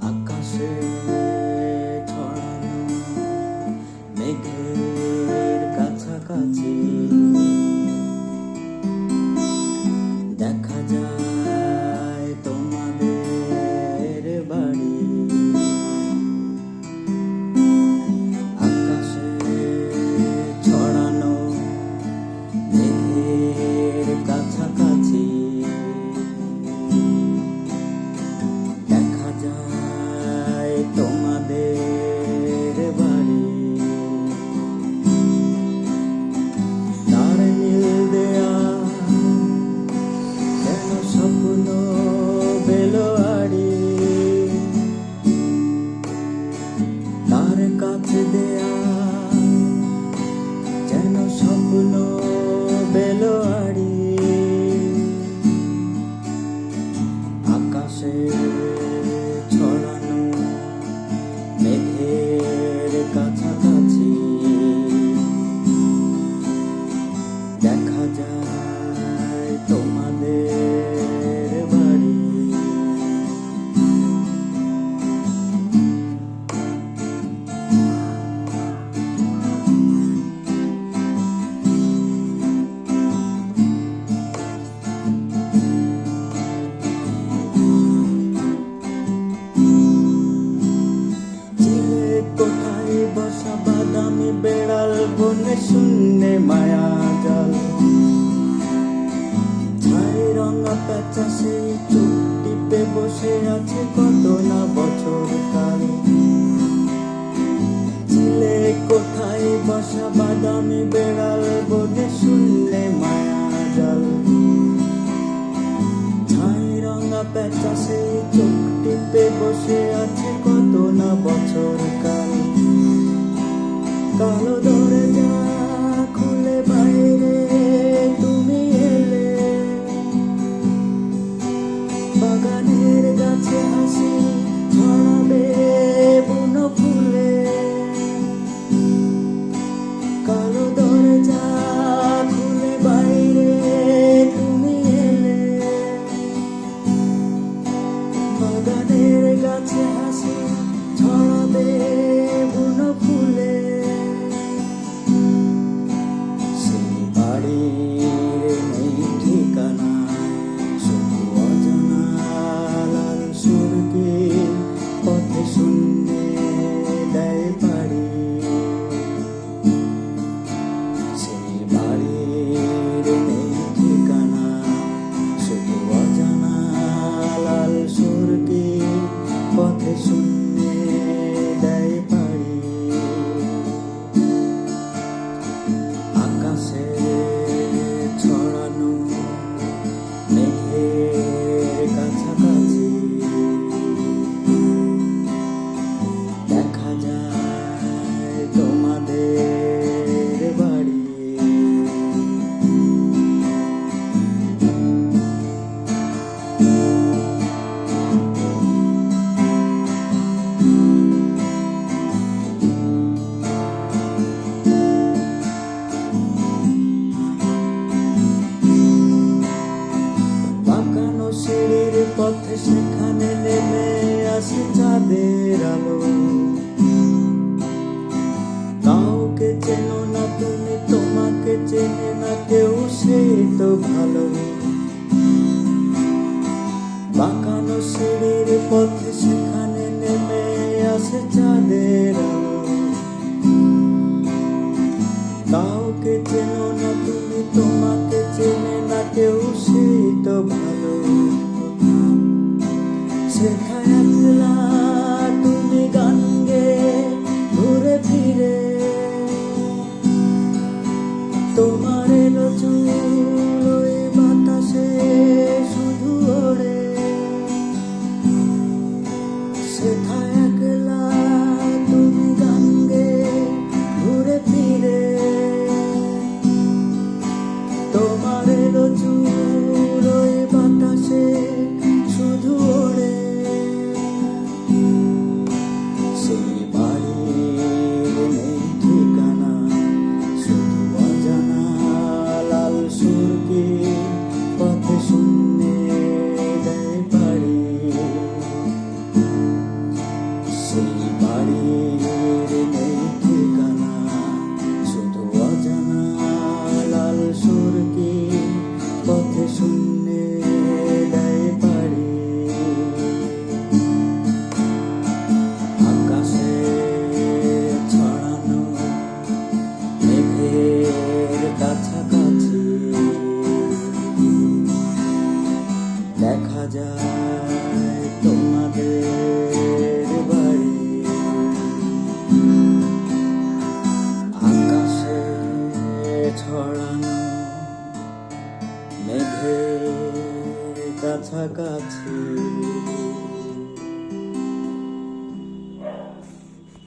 আকাশে ছড়ানো মেঘের কাছাকাছি দেখা যায় তোমাদের বাড়ি। আকাশে ছড়ানো মেঘের কাছাকাছি দেখা যায় তোমাদের বাড়ি। তার নীল দেয়া যেন স্বপ্ন বেলোয়ারি, তার কাছে দেয়া যেন স্বপ্ন বেলোয়ারি। আকাশে ছড়ানো মেঘের কাছাকাছি দেখা যায় তোমাদের বাড়ি। কোথায় বসা বাদামি বেড়াল বনে শূন্যে মায়া জাল, ছাই রঙা পেঁচা সেই চোখ টিপে বসে আছে কত না বছর কাল। ছিলে কোথায় বসা বাদামি বেড়াল বনে শূন্যে মায়া জাল, ছাই রঙা পেঁচা সেই চোখ টিপে বসে আছে কত না বছর কাল। কালো দরজা খুলে বাইরে তুমি এলে, বাগানের গাছে হাসি ছড়াবে বুনো ফুলে। কালো দরজা খুলে বাইরে তুমি এলে, বাগানের গাছে হাসি ছড়াবে বুনো ফুলে। সেই বাড়ির নেই ঠিকানা, শুধু অজানা লাল স্বর্গে পথে শূন্যে দেয় পাড়ি। সেই বাড়ির নেই ঠিকানা, শুধু অজানা লাল স্বর্গে পথে শূন্যে দেয় পাড়ি। আকাশে ছড়ানো মেঘের কাছাকাছি দেখা যায় তোমাদের বাড়ি। বাঁকানো সিঁড়ির পথে সেখানে নেমে আসে চাঁদের আলো। কাউকে চেনো না তুমি, তোমাকে চেনে না কেউ, সেই তো ভালো। বাঁকানো সিঁড়ির পথে সেখানে নেমে আসে চাঁদের আলো। কাউকে চেনো না তুমি, তোমাকে চেনে না কেউ, সেই তো ভালো। সেখানে একলা তুমি গান গেয়ে ঘুরে ফিরে, তোমার এলো চুল ওই বাতাসে আছে।